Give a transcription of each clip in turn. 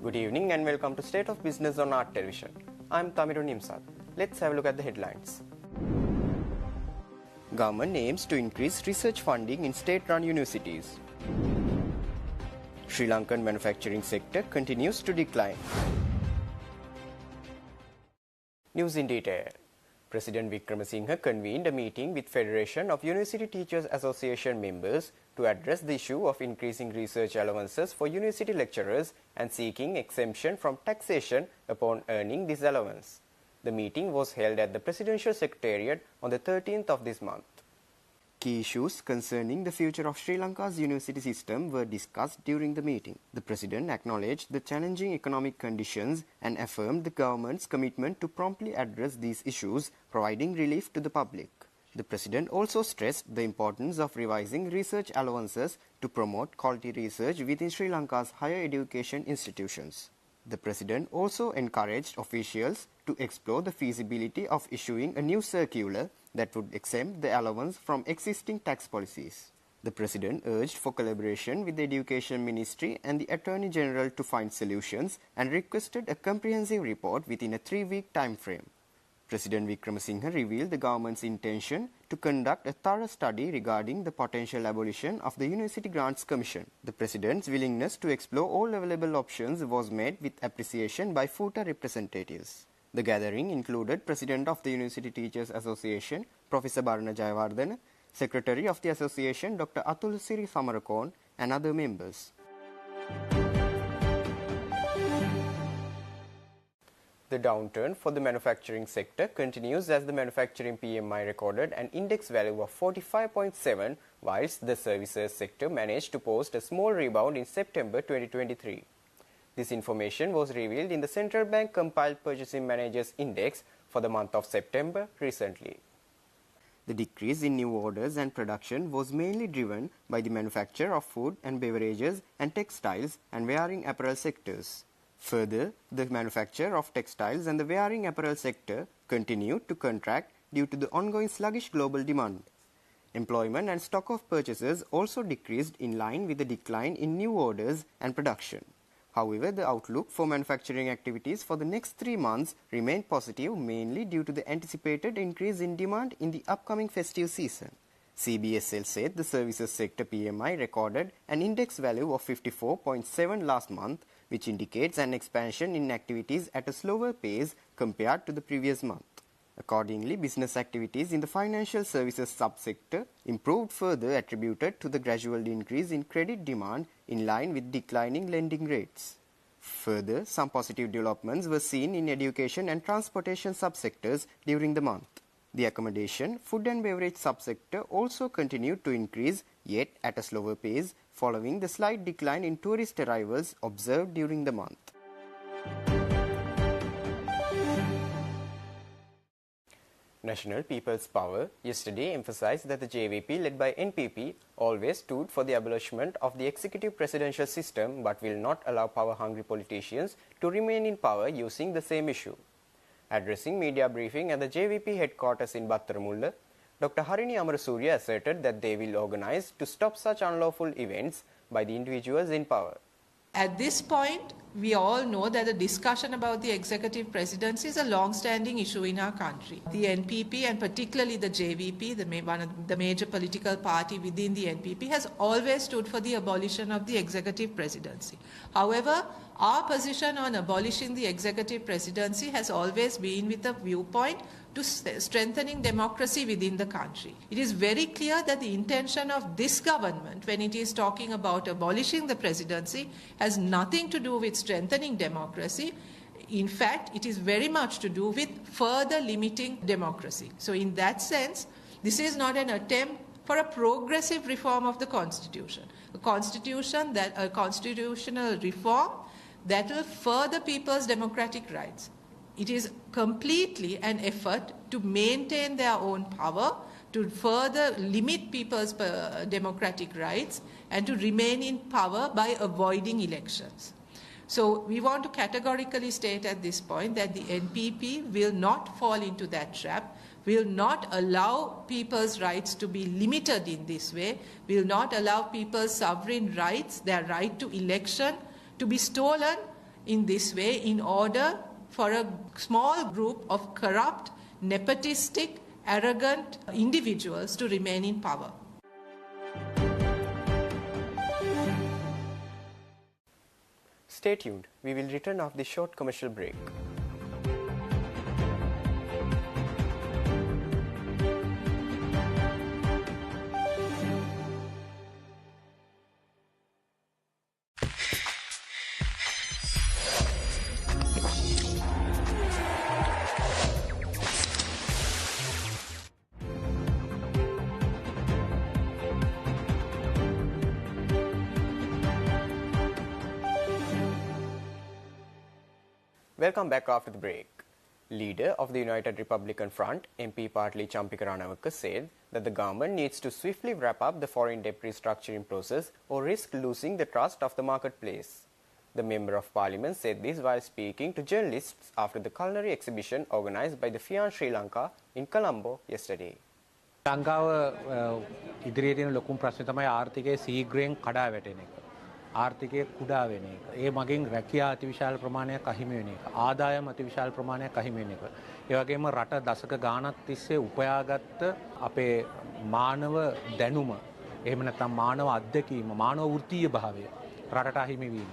Good evening and welcome to State of Business on Art Television. I'm Tamiru Nimsat. Let's have a look at the headlines. Government aims to increase research funding in state-run universities. Sri Lankan manufacturing sector continues to decline. News in detail. President Wickremesinghe convened a meeting with Federation of University Teachers Association members to address the issue of increasing research allowances for university lecturers and seeking exemption from taxation upon earning this allowance. The meeting was held at the Presidential Secretariat on the 13th of this month. Key issues concerning the future of Sri Lanka's university system were discussed during the meeting. The President acknowledged the challenging economic conditions and affirmed the government's commitment to promptly address these issues, providing relief to the public. The President also stressed the importance of revising research allowances to promote quality research within Sri Lanka's higher education institutions. The President also encouraged officials to explore the feasibility of issuing a new circular that would exempt the allowance from existing tax policies. The President urged for collaboration with the Education Ministry and the Attorney General to find solutions and requested a comprehensive report within a 3-week time frame. President Wickremesinghe revealed the government's intention to conduct a thorough study regarding the potential abolition of the University Grants Commission. The President's willingness to explore all available options was met with appreciation by FUTA representatives. The gathering included President of the University Teachers Association, Professor Barna Jayawardena, Secretary of the Association, Dr. Atul Siri Samarakon, and other members. The downturn for the manufacturing sector continues as the manufacturing PMI recorded an index value of 45.7, whilst the services sector managed to post a small rebound in September 2023. This information was revealed in the Central Bank compiled Purchasing Managers Index for the month of September recently. The decrease in new orders and production was mainly driven by the manufacture of food and beverages and textiles and wearing apparel sectors. Further, the manufacture of textiles and the wearing apparel sector continued to contract due to the ongoing sluggish global demand. Employment and stock of purchases also decreased in line with the decline in new orders and production. However, the outlook for manufacturing activities for the next 3 months remained positive, mainly due to the anticipated increase in demand in the upcoming festive season. CBSL said the services sector PMI recorded an index value of 54.7 last month, which indicates an expansion in activities at a slower pace compared to the previous month. Accordingly, business activities in the financial services subsector improved further, attributed to the gradual increase in credit demand in line with declining lending rates. Further, some positive developments were seen in education and transportation subsectors during the month. The accommodation, food and beverage subsector also continued to increase, yet at a slower pace, following the slight decline in tourist arrivals observed during the month. National People's Power yesterday emphasized that the JVP led by NPP always stood for the abolishment of the executive presidential system but will not allow power-hungry politicians to remain in power using the same issue. Addressing media briefing at the JVP headquarters in Battaramulla, Dr. Harini Amarasuriya asserted that they will organize to stop such unlawful events by the individuals in power. At this point, we all know that the discussion about the executive presidency is a long-standing issue in our country. The NPP and particularly the JVP, one of the major political party within the NPP, has always stood for the abolition of the executive presidency. However, our position on abolishing the executive presidency has always been with a viewpoint to strengthening democracy within the country. It is very clear that the intention of this government, when it is talking about abolishing the presidency, has nothing to do with strengthening democracy. In fact, it is very much to do with further limiting democracy. So in that sense, this is not an attempt for a progressive reform of the constitution, a constitutional reform that will further people's democratic rights. It is completely an effort to maintain their own power, to further limit people's democratic rights, and to remain in power by avoiding elections. So we want to categorically state at this point that the NPP will not fall into that trap, will not allow people's rights to be limited in this way, will not allow people's sovereign rights, their right to election, to be stolen in this way in order for a small group of corrupt, nepotistic, arrogant individuals to remain in power. Stay tuned. We will return after the short commercial break. Welcome back after the break. Leader of the United Republican Front, MP Partli Champika Ranawaka, said that the government needs to swiftly wrap up the foreign debt restructuring process or risk losing the trust of the marketplace. The Member of Parliament said this while speaking to journalists after the culinary exhibition organised by the FIAN Sri Lanka in Colombo yesterday. ලංකාව ඉදිරියේ තියෙන ලොකුම ප්‍රශ්නේ තමයි ආර්ථිකයේ සීග්‍රයෙන් කඩා වැටෙන එක. ආර්ථිකයේ කුඩා වෙන එක. ඒ මගින් රැකියා අතිවිශාල ප්‍රමාණයක් අහිමි වෙන එක. ආදායම් අතිවිශාල ප්‍රමාණයක් අහිමි වෙන එක. ඒ වගේම රට දශක ගාණක් තිස්සේ උපයාගත්ත අපේ මානව දැනුම එහෙම නැත්නම් මානව අත්දැකීම මානව වෘත්තීය භාවය රටට අහිමි වීම.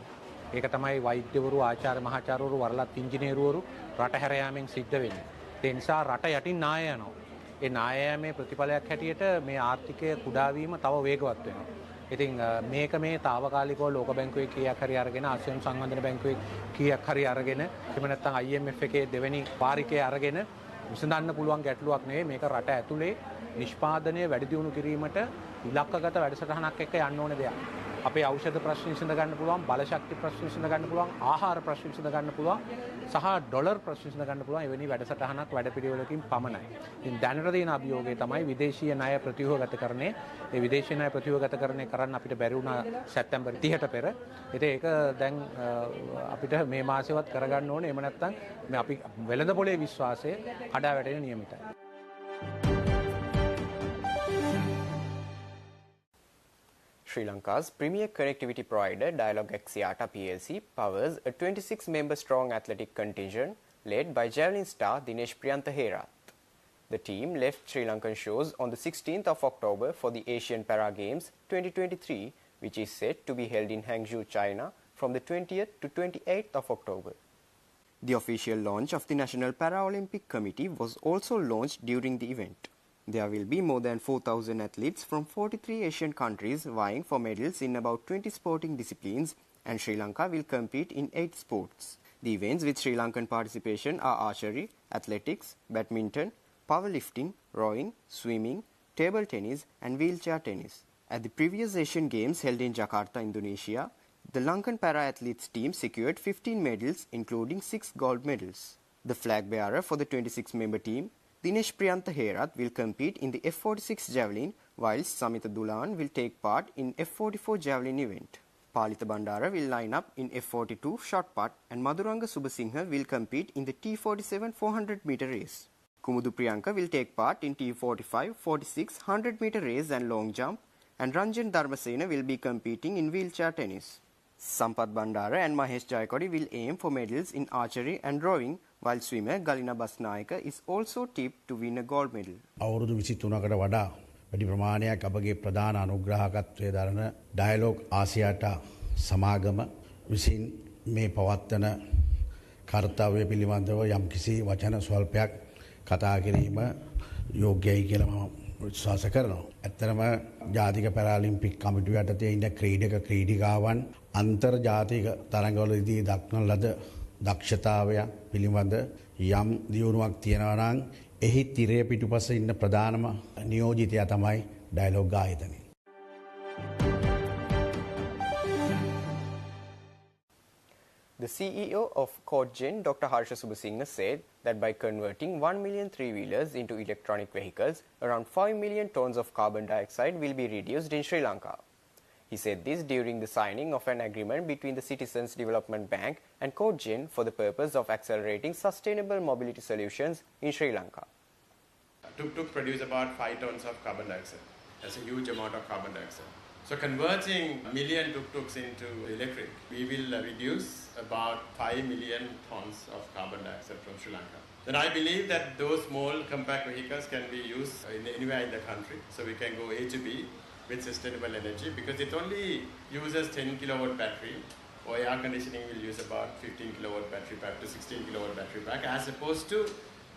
ඒක තමයි වෛද්‍යවරු ආචාර්ය මහාචාර්යවරු වරලත් ඉංජිනේරුවරු රට හැර යාමෙන් සිද්ධ වෙන්නේ. ඒ නිසා රට යටින් නාය යනවා. ඒ නාය යාමේ ප්‍රතිඵලයක් හැටියට මේ ආර්ථිකය කුඩා වීම තව වේගවත් වෙනවා. ඉතින් මේක මේ తాවකාලිකව ලෝක බැංකුවේ කීයක් හරි අරගෙන ආසියානු සංවර්ධන බැංකුවේ කීයක් හරි අරගෙන එහෙම නැත්නම් IMF එකේ දෙවෙනි වාරිකයේ අරගෙන විසඳන්න පුළුවන් ගැටලුවක් නෙවෙයි. මේක රට ඇතුලේ නිෂ්පාදනය වැඩි දියුණු කිරීමට ඉලක්කගත වැඩසටහනක් එක්ක යන්න ඕනේ දෙයක්. අපේ ඖෂධ ප්‍රශ්න විසඳ ගන්න පුළුවන්, බලශක්ති ප්‍රශ්න විසඳ ගන්න පුළුවන්, ආහාර ප්‍රශ්න විසඳ ගන්න පුළුවන් සහ ඩොලර් ප්‍රශ්න විසඳ ගන්න පුළුවන් එවැනි වැඩසටහනක් වැඩපිළිවෙලකින් පමණයි. ඉතින් දැනට තියෙන අභියෝගය තමයි විදේශීය ණය ප්‍රතිව්‍යුහගතකරණය. ඒ විදේශීය ණය ප්‍රතිව්‍යුහගතකරණය කරන්න අපිට බැරි වුණා සැප්තැම්බර් 30ට පෙර. ඉතින් ඒක දැන් අපිට මේ මාසෙවත් කරගන්න ඕනේ. එහෙම නැත්නම් මේ අපි වෙළඳ පොලේ විශ්වාසය කඩා වැටෙන නියමිතයි. Sri Lanka's premier connectivity provider Dialog Axiata PLC powers a 26-member strong athletic contingent led by javelin star Dinesh Priyantha Herath. The team left Sri Lankan shores on the 16th of October for the Asian Para Games 2023, which is set to be held in Hangzhou, China from the 20th to 28th of October. The official launch of the National Paralympic Committee was also launched during the event. There will be more than 4,000 athletes from 43 Asian countries vying for medals in about 20 sporting disciplines, and Sri Lanka will compete in 8 sports. The events with Sri Lankan participation are archery, athletics, badminton, powerlifting, rowing, swimming, table tennis and wheelchair tennis. At the previous Asian Games held in Jakarta, Indonesia, the Lankan para-athletes team secured 15 medals including 6 gold medals. The flag bearer for the 26-member team, Dinesh Priyantha Herath, will compete in the F46 javelin, whilst Samitha Dulan will take part in F44 javelin event. Palitha Bandara will line up in F42 shot put and Madhuranga Subasinghe will compete in the T47 400-meter race. Kumudu Priyanka will take part in T45, 46, 100-meter race and long jump, and Ranjan Dharmasena will be competing in wheelchair tennis. Sampath Bandara and Mahesh Jayakodi will aim for medals in archery and rowing, while swimmer Galina Basnayaka is also tipped to win a gold medal. අවුරුදු 23කට වඩා වැඩි ප්‍රමාණයක් අපගේ ප්‍රධාන අනුග්‍රහකත්වයේ දරන dialogue Axiata සමාගම විසින් මේ පවත්වන කාර්යය පිළිබඳව යම්කිසි වචන ස්වල්පයක් කතා කිරීම යෝග්‍යයි කියලා මම විශ්වාස කරනවා. ඇත්තටම ජාතික පැරාලිම්පික් කමිටුව යටතේ ඉන්න ක්‍රීඩක ක්‍රීඩිකාවන් අන්තර්ජාතික තරඟවලදී දක්වන ලද දක්ෂතාවය පිළිබඳ යම් දියුණුවක් තියෙනවා නම් එහි තිරය පිටුපස ඉන්න ප්‍රධානම නියෝජිතයා තමයි ඩයලොග් ආයතනය. The CEO of Cogen, Dr. Harsha Subasinghe, said that by converting 1 million three-wheelers into electronic vehicles, around 5 million tons of carbon dioxide will be reduced in Sri Lanka. He said this during the signing of an agreement between the Citizens Development Bank and Cogen for the purpose of accelerating sustainable mobility solutions in Sri Lanka. Tuk-tuk produce about 5 tons of carbon dioxide. That's a huge amount of carbon dioxide. So converting a million tuk-tuks into electric, we will reduce about 5 million tons of carbon dioxide from Sri Lanka. Then I believe that those small compact vehicles can be used anywhere in the country. So we can go A to B with sustainable energy because it only uses 10 kilowatt battery, or air conditioning will use about 15 kilowatt battery pack to 16 kilowatt battery pack, as opposed to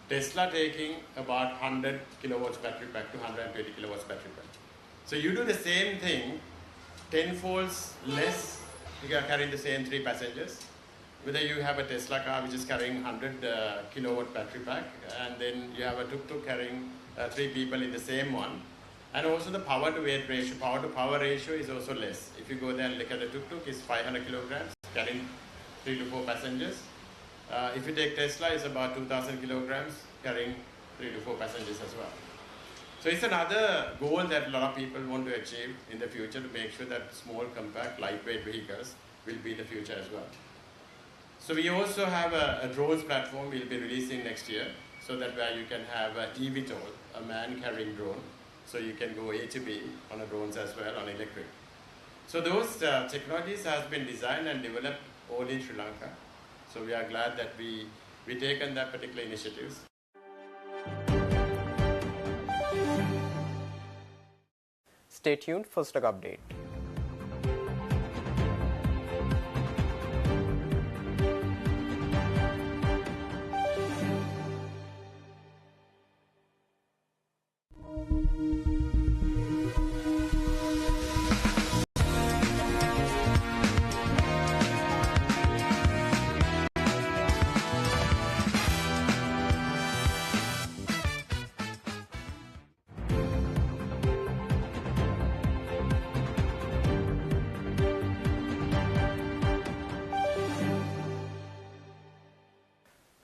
Tesla taking about 100 kilowatts battery pack to 120 kilowatts battery pack. So you do the same thing, 10 folds less, you are carrying the same 3 passengers. Whether you have a Tesla car which is carrying 100 kilowatt battery pack, and then you have a tuk-tuk carrying 3 people in the same one. And also the power to weight ratio, power to power ratio is also less. If you go there and look at the tuk-tuk, it's 500 kilograms, carrying 3 to 4 passengers. If you take Tesla, it's about 2,000 kilograms, carrying 3 to 4 passengers as well. So it's another goal that a lot of people want to achieve in the future, to make sure that small, compact, lightweight vehicles will be the future as well. So we also have a drones platform we'll be releasing next year, so that where you can have an eVTOL, a man-carrying drone, so you can go A to B on a drones as well, on electric. So those technologies have been designed and developed all in Sri Lanka. So we are glad that we taken that particular initiatives. Stay tuned for stock update.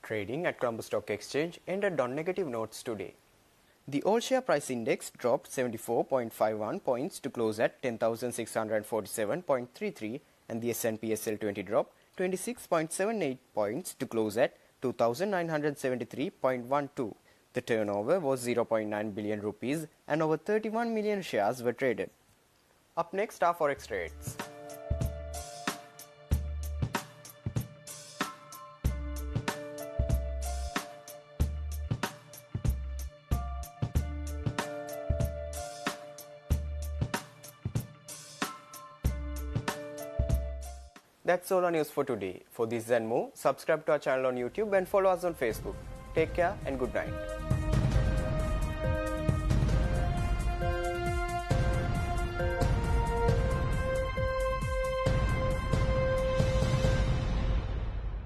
Trading at Colombo Stock Exchange ended on negative notes today. The all-share price index dropped 74.51 points to close at 10,647.33, and the S&P SL20 dropped 26.78 points to close at 2,973.12. The turnover was 0.9 billion rupees and over 31 million shares were traded. Up next are Forex rates. That's all our news for today. For this and more, subscribe to our channel on YouTube and follow us on Facebook. Take care and good night.